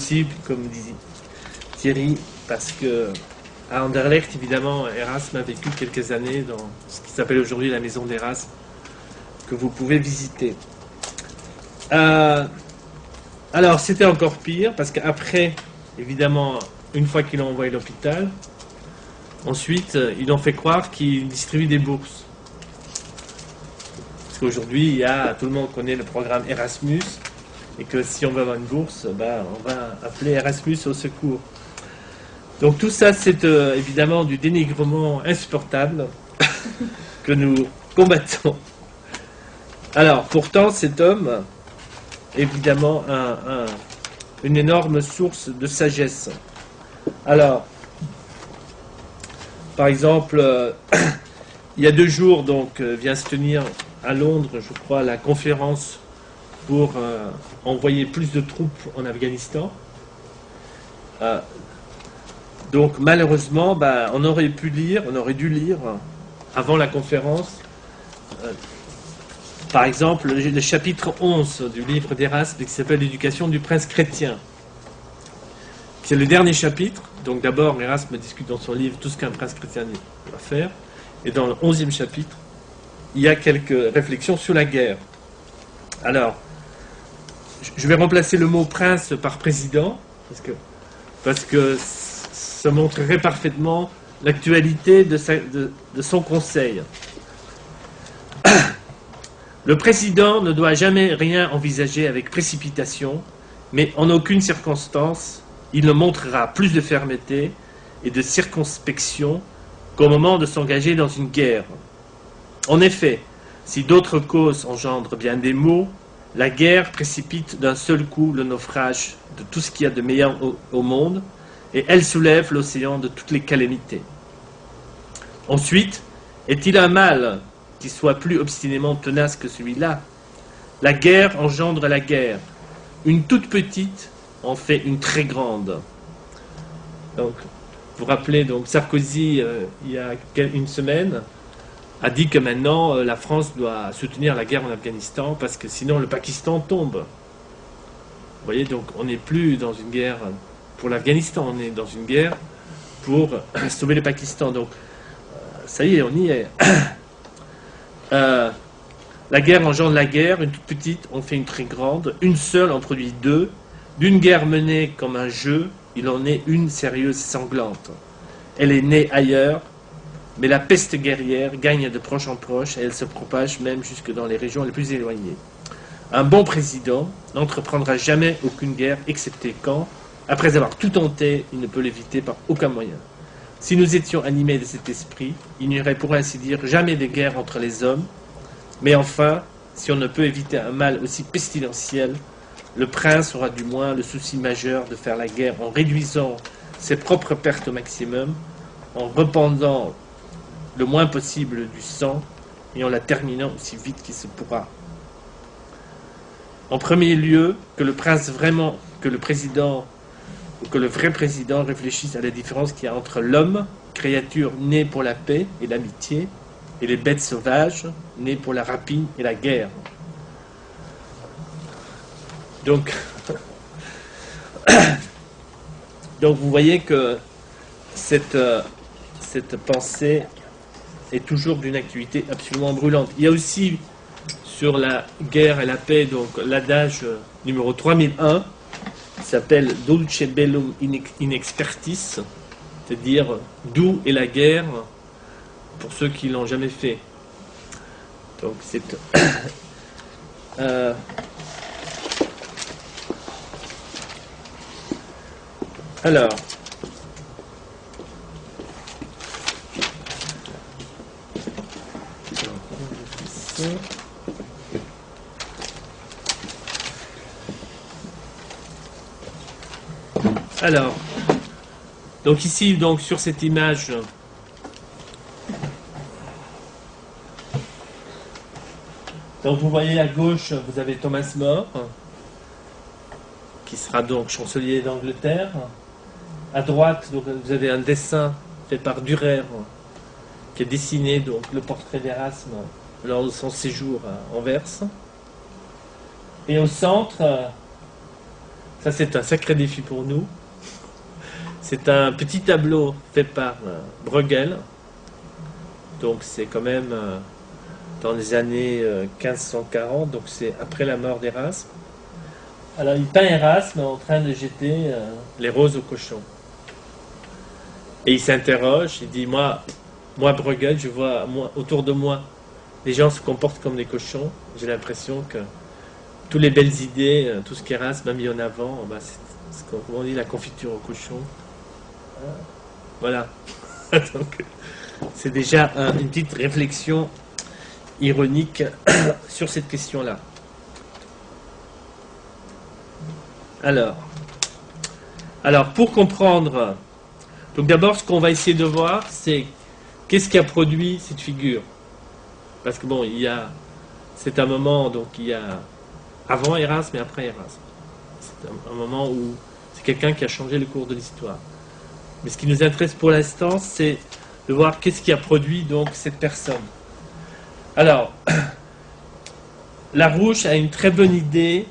possible, comme dit Thierry, parce que à Anderlecht, évidemment, Erasme a vécu quelques années dans ce qui s'appelle aujourd'hui la maison d'Erasme, que vous pouvez visiter. Alors, c'était encore pire, parce qu'après, évidemment, une fois qu'ils l'ont envoyé à l'hôpital, ensuite, ils l'ont fait croire qu'ils distribuent des bourses. Parce qu'aujourd'hui, tout le monde connaît le programme Erasmus, et que si on veut avoir une bourse, on va appeler Erasmus au secours. Donc tout ça, c'est évidemment du dénigrement insupportable que nous combattons. Alors, pourtant, cet homme, évidemment, une énorme source de sagesse. Alors, par exemple, il y a 2 jours, donc, vient se tenir à Londres, je crois, la conférence pour envoyer plus de troupes en Afghanistan. Donc malheureusement, on aurait dû lire avant la conférence, par exemple, le chapitre 11 du livre d'Erasme qui s'appelle L'éducation du prince chrétien. C'est le dernier chapitre. Donc d'abord, Erasme discute dans son livre tout ce qu'un prince chrétien doit faire. Et dans le 11e chapitre, il y a quelques réflexions sur la guerre. Alors, je vais remplacer le mot prince par président, parce que ça montrerait parfaitement l'actualité de son conseil. Le président ne doit jamais rien envisager avec précipitation, mais en aucune circonstance, il ne montrera plus de fermeté et de circonspection qu'au moment de s'engager dans une guerre. En effet, si d'autres causes engendrent bien des maux, la guerre précipite d'un seul coup le naufrage de tout ce qu'il y a de meilleur au monde, et elle soulève l'océan de toutes les calamités. Ensuite, est-il un mal qui soit plus obstinément tenace que celui-là? La guerre engendre la guerre. Une toute petite en fait une très grande. Donc, vous vous rappelez, donc, Sarkozy, il y a une semaine, a dit que maintenant, la France doit soutenir la guerre en Afghanistan, parce que sinon le Pakistan tombe. Vous voyez, donc on n'est plus dans une guerre pour l'Afghanistan, on est dans une guerre pour sauver le Pakistan. Donc, ça y est, on y est. La guerre engendre la guerre, une toute petite en fait une très grande, une seule en produit 2. D'une guerre menée comme un jeu, il en est une sérieuse et sanglante. Elle est née ailleurs, mais la peste guerrière gagne de proche en proche et elle se propage même jusque dans les régions les plus éloignées. Un bon président n'entreprendra jamais aucune guerre, excepté quand, après avoir tout tenté, il ne peut l'éviter par aucun moyen. Si nous étions animés de cet esprit, il n'y aurait pour ainsi dire jamais de guerre entre les hommes, mais enfin, si on ne peut éviter un mal aussi pestilentiel, le prince aura du moins le souci majeur de faire la guerre en réduisant ses propres pertes au maximum, en rependant le moins possible du sang et en la terminant aussi vite qu'il se pourra. En premier lieu, que le vrai président réfléchisse à la différence qu'il y a entre l'homme, créature née pour la paix et l'amitié, et les bêtes sauvages, nées pour la rapine et la guerre. Donc vous voyez que cette pensée est toujours d'une actualité absolument brûlante. Il y a aussi sur la guerre et la paix, donc l'adage numéro 3001, qui s'appelle Dulce bellum in expertis, c'est-à-dire doux est la guerre pour ceux qui l'ont jamais fait. Donc c'est alors donc ici, donc sur cette image, donc vous voyez à gauche, vous avez Thomas More, qui sera donc chancelier d'Angleterre. À droite, donc, vous avez un dessin fait par Dürer, qui a dessiné donc le portrait d'Erasme lors de son séjour à Anvers. Et au centre, Ça, c'est un sacré défi pour nous. C'est un petit tableau fait par Bruegel. Donc, c'est quand même dans les années 1540, donc c'est après la mort d'Erasme. Alors, il peint Erasme en train de jeter les roses aux cochons. Et il s'interroge, il dit, moi Bruegel, je vois autour de moi, les gens se comportent comme des cochons. J'ai l'impression que toutes les belles idées, tout ce qu'Erasme a mis en avant, c'est comme on dit, la confiture au cochon. Voilà. Donc, c'est déjà une petite réflexion ironique sur cette question-là. Alors, pour comprendre, donc d'abord, ce qu'on va essayer de voir, c'est qu'est-ce qui a produit cette figure. Parce que bon, c'est un moment, donc il y a avant Erasme et après Erasme. C'est un moment où c'est quelqu'un qui a changé le cours de l'histoire. Mais ce qui nous intéresse pour l'instant, c'est de voir qu'est-ce qui a produit donc cette personne. Alors, Larouche a une très bonne idée.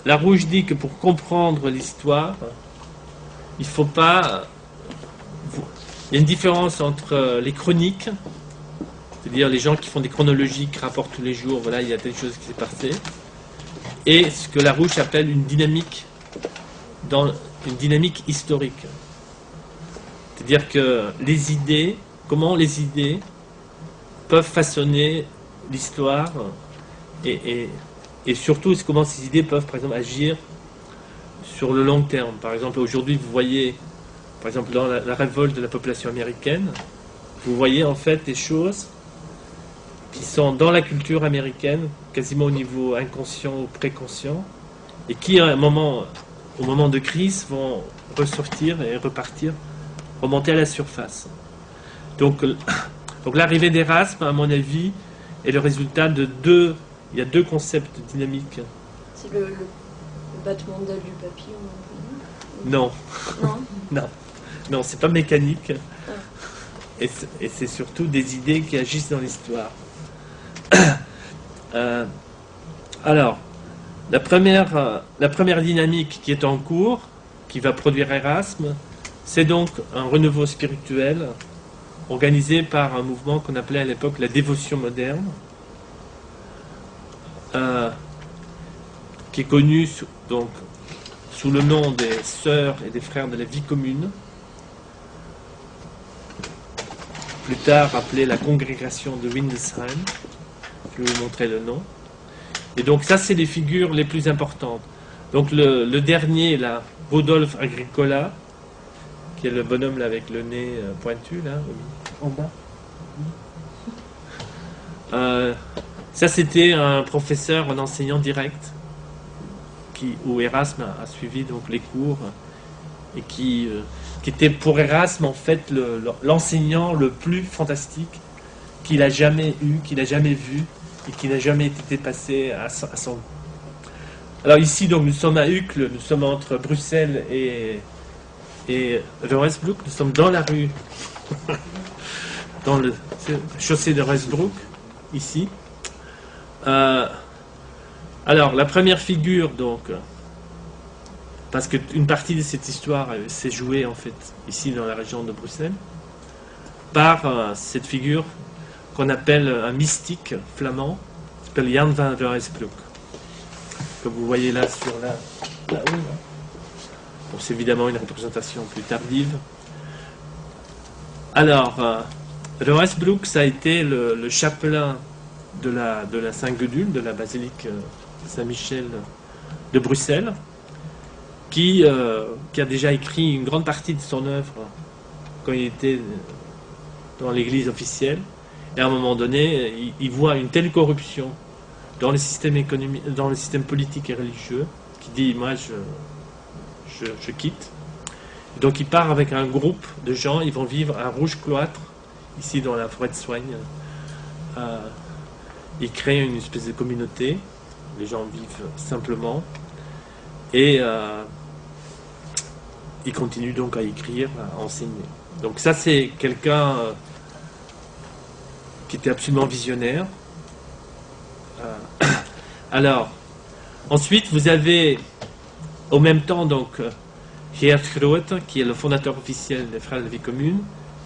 Larouche dit que pour comprendre l'histoire, il faut pas... Il y a une différence entre les chroniques, c'est-à-dire les gens qui font des chronologies, qui rapportent tous les jours, voilà, il y a telle chose qui s'est passée, et ce que Larouche appelle une dynamique historique. C'est-à-dire que les idées, comment les idées peuvent façonner l'histoire et surtout comment ces idées peuvent, par exemple, agir sur le long terme. Par exemple, aujourd'hui, vous voyez, par exemple, dans la révolte de la population américaine, vous voyez en fait des choses qui sont dans la culture américaine, quasiment au niveau inconscient ou préconscient, et qui, au moment de crise, vont ressortir et repartir, remonter à la surface. Donc l'arrivée d'Erasme, à mon avis, est le résultat de il y a deux concepts dynamiques. C'est le battement d'aile du papillon. Non. Non. Non, c'est pas mécanique. Ah. Et c'est surtout des idées qui agissent dans l'histoire. Alors, la première dynamique qui est en cours, qui va produire Erasme, c'est donc un renouveau spirituel organisé par un mouvement qu'on appelait à l'époque la dévotion moderne, qui est connu sous le nom des sœurs et des frères de la vie commune, plus tard appelée la congrégation de Windesheim. Je vais vous montrer le nom. Et donc ça, c'est les figures les plus importantes. Donc le dernier, là, Rodolphe Agricola, qui est le bonhomme là, avec le nez pointu, là, en bas. Ça, c'était un professeur, un enseignant direct, où Erasme a suivi donc les cours, et qui était pour Erasme, en fait, l'enseignant le plus fantastique qu'il a jamais eu, qu'il a jamais vu, et qui n'a jamais été dépassé à son goût. Alors ici, donc, nous sommes à Uccle, nous sommes entre Bruxelles et Rijnsburg, nous sommes dans la rue, dans le chaussée de Rijnsburg, ici. Alors, la première figure, donc, parce qu'une partie de cette histoire s'est jouée, en fait, ici dans la région de Bruxelles, par cette figure qu'on appelle un mystique flamand, qui s'appelle Jan van Rijnsburg, comme vous voyez là sur là-haut. Bon, c'est évidemment une représentation plus tardive. Alors, Rijnsburg, ça a été le chapelain de la Saint-Gudule, de la basilique Saint-Michel de Bruxelles, qui a déjà écrit une grande partie de son œuvre quand il était dans l'église officielle. Et à un moment donné, il voit une telle corruption dans le système économique, dans le système politique et religieux, qu'il dit, moi, je quitte. Et donc il part avec un groupe de gens, ils vont vivre à Rouge-Cloître, ici dans la forêt de Soigne. Il crée une espèce de communauté, les gens vivent simplement, et il continue donc à écrire, à enseigner. Donc ça, c'est quelqu'un qui était absolument visionnaire. Alors, ensuite, vous avez au même temps, donc, Geert Groot, qui est le fondateur officiel des Frères de la Vie Commune,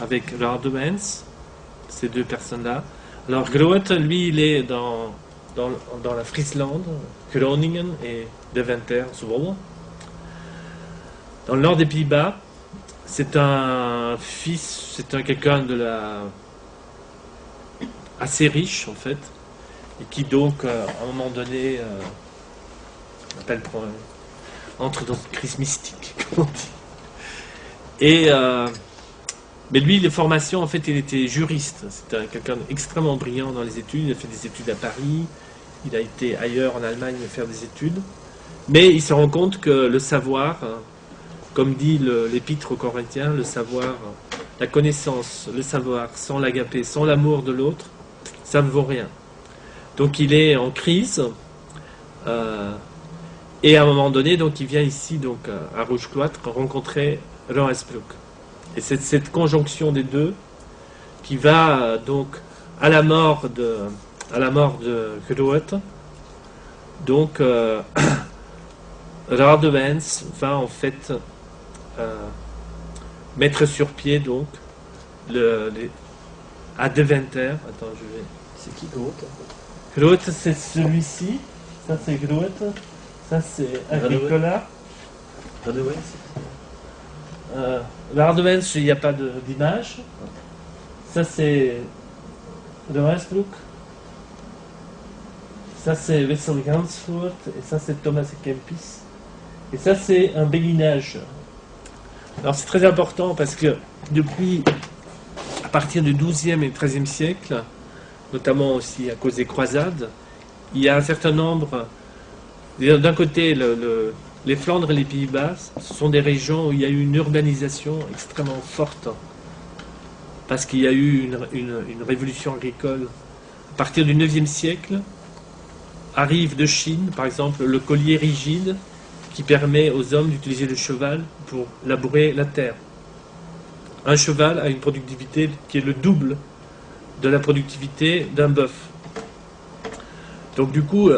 avec Radewens, ces deux personnes-là. Alors, Groot, lui, il est dans la Friesland, Groningen et Deventer, Zwolle. Dans le nord des Pays-Bas, c'est un fils, quelqu'un assez riche, en fait, et qui donc, à un moment donné, entre dans une crise mystique, comme on dit. Mais lui, les formations, en fait, il était juriste. C'était quelqu'un d'extrêmement brillant dans les études. Il a fait des études à Paris. Il a été ailleurs en Allemagne faire des études. Mais il se rend compte que le savoir, comme dit l'Épître aux Corinthiens, le savoir, la connaissance, le savoir, sans l'agapé, sans l'amour de l'autre, ça ne vaut rien. Donc il est en crise. Et à un moment donné, donc, il vient ici, donc, à Rouge-Cloître, rencontrer Ravensbrück. Et c'est cette conjonction des deux qui va, donc, à la mort de Groot, donc, Radewens va, en fait, mettre sur pied, donc, à Deventer. Attends, je vais... C'est qui Groot? Groot, c'est celui-ci. Ça, c'est Groot. Ça, c'est Agricola. Radewens. Radewens, il n'y a pas d'image. Ça, c'est Ravensbrück. Ça, c'est Wessel Gansfurt. Et ça, c'est Thomas Kempis. Et ça, c'est un béguinage. Alors, c'est très important parce que depuis, à partir du XIIe et XIIIe siècle, notamment aussi à cause des croisades, il y a un certain nombre... D'un côté, les Flandres et les Pays-Bas, ce sont des régions où il y a eu une urbanisation extrêmement forte, parce qu'il y a eu une révolution agricole. À partir du IXe siècle, arrive de Chine, par exemple, le collier rigide, qui permet aux hommes d'utiliser le cheval pour labourer la terre. Un cheval a une productivité qui est le double de la productivité d'un bœuf. Donc du coup...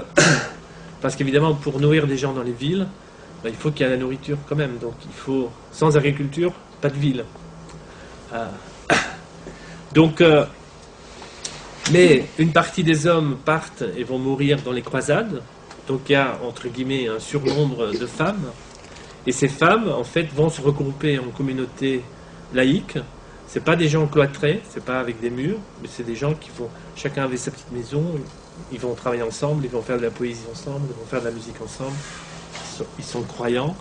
Parce qu'évidemment, pour nourrir des gens dans les villes, il faut qu'il y ait la nourriture quand même. Donc il faut, sans agriculture, pas de ville. Mais une partie des hommes partent et vont mourir dans les croisades. Donc il y a, entre guillemets, un surnombre de femmes. Et ces femmes, en fait, vont se regrouper en communautés laïques. C'est pas des gens cloîtrés, c'est pas avec des murs, mais c'est des gens qui vont, chacun avec sa petite maison. Ils vont travailler ensemble, ils vont faire de la poésie ensemble, ils vont faire de la musique ensemble. Ils sont croyants,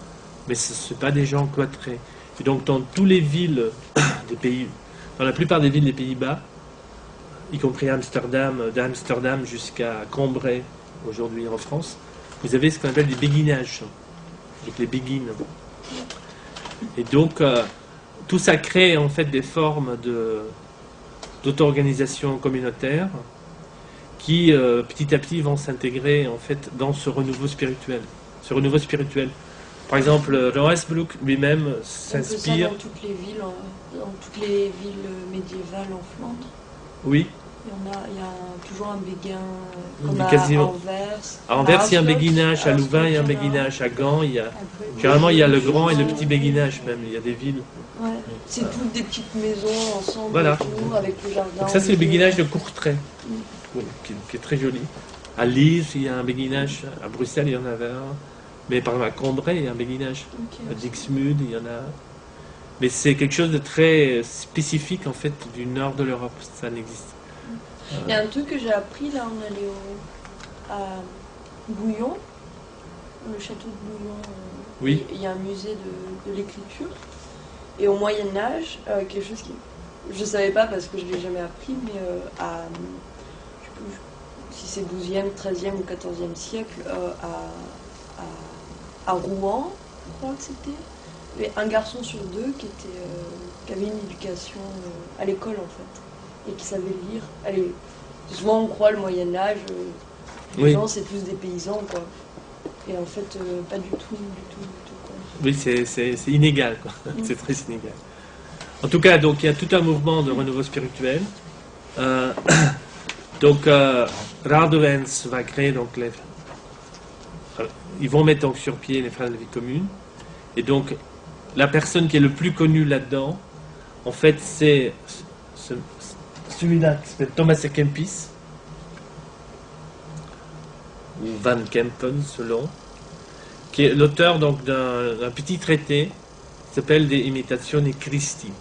mais ce ne sont pas des gens cloîtrés. Et donc dans toutes les villes des pays, dans la plupart des villes des Pays-Bas, y compris Amsterdam, d'Amsterdam jusqu'à Cambrai, aujourd'hui en France, vous avez ce qu'on appelle des béguinages, donc les béguines. Et donc tout ça crée en fait des formes d'auto-organisation communautaire qui petit à petit vont s'intégrer en fait dans ce renouveau spirituel. Ce renouveau spirituel. Par exemple, Ravensbrück lui-même s'inspire. Dans toutes les villes, dans toutes les villes médiévales en Flandre. Oui. Il y a toujours un béguin comme à Anvers. À Anvers, il y a un béguinage. À Louvain, il y a un béguinage. À Gand, il y a généralement il y a le grand et le petit béguinage même. Il y a des villes. Ouais. C'est toutes des petites maisons ensemble, voilà. Autour, avec le jardin. Donc ça, c'est le béguinage de Courtrai. Qui est très joli. À Lille, il y a un béguinage. À Bruxelles, il y en avait un. Mais par exemple, à Cambrai, il y a un béguinage. Okay. À Dixmude, il y en a. Mais c'est quelque chose de très spécifique, en fait, du nord de l'Europe. Ça n'existe. Il y a un truc que j'ai appris, là, on allait à Bouillon, le château de Bouillon. Oui. Il y a un musée de l'écriture. Et au Moyen-Âge, quelque chose qui... Je ne savais pas parce que je ne l'ai jamais appris, mais si c'est 12e, 13e ou 14e siècle, à Rouen, je crois que c'était, il y avait un garçon sur deux qui avait une éducation à l'école en fait, et qui savait lire. Allez, souvent on croit le Moyen-Âge, les gens c'est tous des paysans quoi. Et en fait, pas du tout quoi. Oui, c'est inégal quoi. C'est très inégal. En tout cas, donc il y a tout un mouvement de renouveau spirituel. Donc Radewens va créer donc ils vont mettre donc sur pied les frères de la vie commune. Et donc, la personne qui est le plus connue là-dedans, en fait, c'est celui-là qui s'appelle Thomas à Kempis, ou Van Kempen, selon, qui est l'auteur donc d'un petit traité qui s'appelle De Imitatione Christi,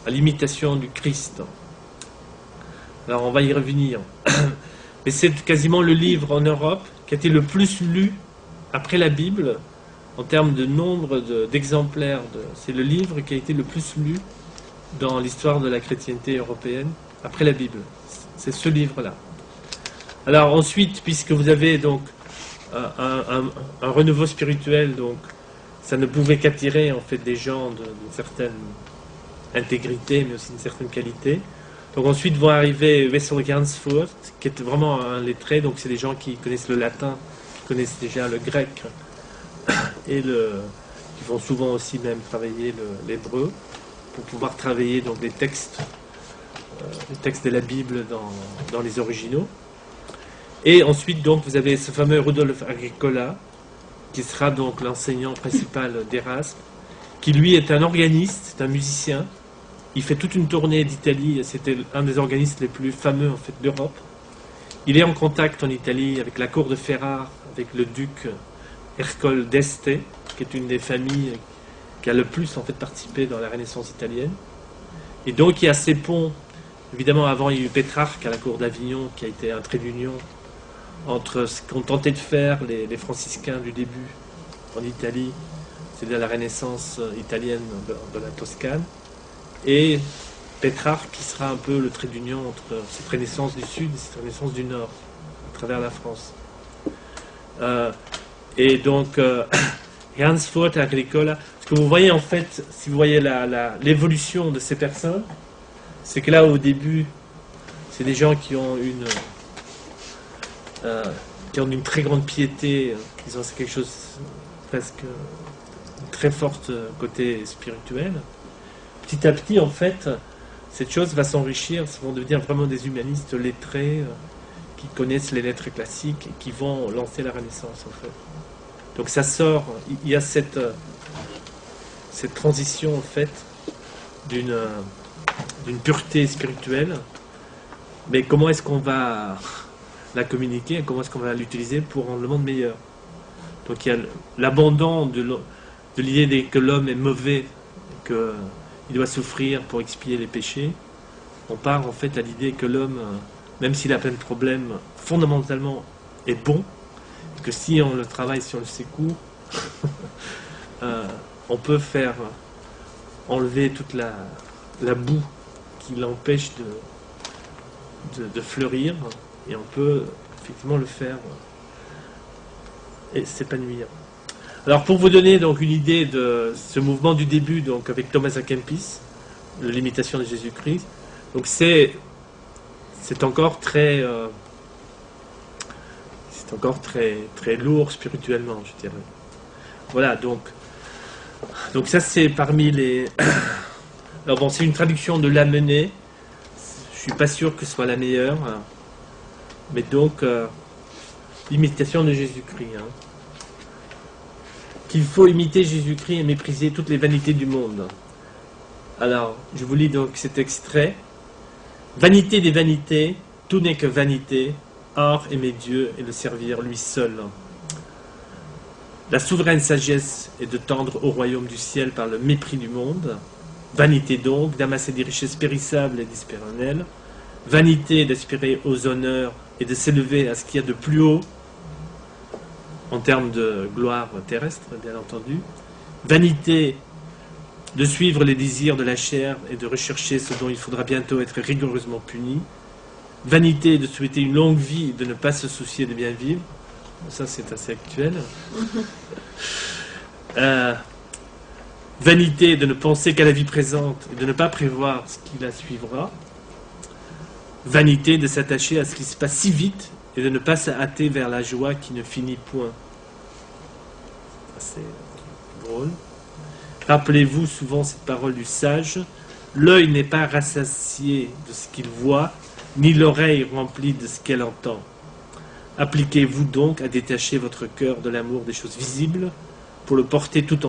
à l'imitation du Christ. Alors, on va y revenir. Mais c'est quasiment le livre en Europe qui a été le plus lu après la Bible, en termes de nombre d'exemplaires. C'est le livre qui a été le plus lu dans l'histoire de la chrétienté européenne, après la Bible. C'est ce livre-là. Alors ensuite, puisque vous avez donc un renouveau spirituel, donc ça ne pouvait qu'attirer en fait des gens d'une certaine intégrité, mais aussi d'une certaine qualité. Donc ensuite vont arriver Wessel Gansfurt, qui est vraiment un lettré, donc c'est des gens qui connaissent le latin, qui connaissent déjà le grec, et qui vont souvent aussi même travailler l'hébreu, pour pouvoir travailler donc les textes de la Bible dans les originaux. Et ensuite donc vous avez ce fameux Rudolf Agricola, qui sera donc l'enseignant principal d'Erasme, qui lui est un organiste, c'est un musicien. Il fait toute une tournée d'Italie, c'était un des organistes les plus fameux en fait d'Europe. Il est en contact en Italie avec la cour de Ferrare, avec le duc Ercole d'Este, qui est une des familles qui a le plus en fait participé dans la Renaissance italienne. Et donc il y a ces ponts. Évidemment, avant il y a eu Pétrarque à la cour d'Avignon, qui a été un trait d'union entre ce qu'ont tenté de faire les franciscains du début en Italie, c'est-à-dire la Renaissance italienne de la Toscane, et Pétrarque qui sera un peu le trait d'union entre cette Renaissance du Sud et cette Renaissance du Nord, à travers la France. Et donc, Gansfurt et Agricola, ce que vous voyez en fait, si vous voyez l'évolution de ces personnes, c'est que là au début, c'est des gens qui ont une très grande piété, ils ont quelque chose presque très forte côté spirituel. Petit à petit, en fait, cette chose va s'enrichir, ils vont devenir vraiment des humanistes lettrés qui connaissent les lettres classiques et qui vont lancer la Renaissance, en fait. Donc ça sort, il y a cette transition, en fait, d'une pureté spirituelle, mais comment est-ce qu'on va la communiquer, comment est-ce qu'on va l'utiliser pour rendre le monde meilleur. Donc il y a l'abandon de l'idée que l'homme est mauvais, qu'il doit souffrir pour expier les péchés. On part en fait à l'idée que l'homme, même s'il a plein de problèmes, fondamentalement est bon, et que si on le travaille, si on le secoue, on peut faire enlever toute la boue qui l'empêche de fleurir, et on peut effectivement le faire et s'épanouir. Alors pour vous donner donc une idée de ce mouvement du début, donc avec Thomas à Kempis, l'imitation de Jésus-Christ, donc c'est encore très très lourd spirituellement, je dirais. Voilà, donc ça c'est parmi les. Alors bon, c'est une traduction de Lamennais. Je suis pas sûr que ce soit la meilleure, mais donc l'imitation de Jésus-Christ. Qu'il faut imiter Jésus-Christ et mépriser toutes les vanités du monde. Alors, je vous lis donc cet extrait. Vanité des vanités, tout n'est que vanité. Or, aimer Dieu et le servir lui seul. La souveraine sagesse est de tendre au royaume du ciel par le mépris du monde. Vanité donc d'amasser des richesses périssables et dispéronnelles. Vanité d'aspirer aux honneurs et de s'élever à ce qu'il y a de plus haut en termes de gloire terrestre, bien entendu. Vanité de suivre les désirs de la chair et de rechercher ce dont il faudra bientôt être rigoureusement puni. Vanité de souhaiter une longue vie et de ne pas se soucier de bien vivre. Ça, c'est assez actuel. Vanité de ne penser qu'à la vie présente et de ne pas prévoir ce qui la suivra. Vanité de s'attacher à ce qui se passe si vite et de ne pas se hâter vers la joie qui ne finit point. C'est drôle. Rappelez-vous souvent cette parole du sage. L'œil n'est pas rassasié de ce qu'il voit, ni l'oreille remplie de ce qu'elle entend. Appliquez-vous donc à détacher votre cœur de l'amour des choses visibles pour le porter tout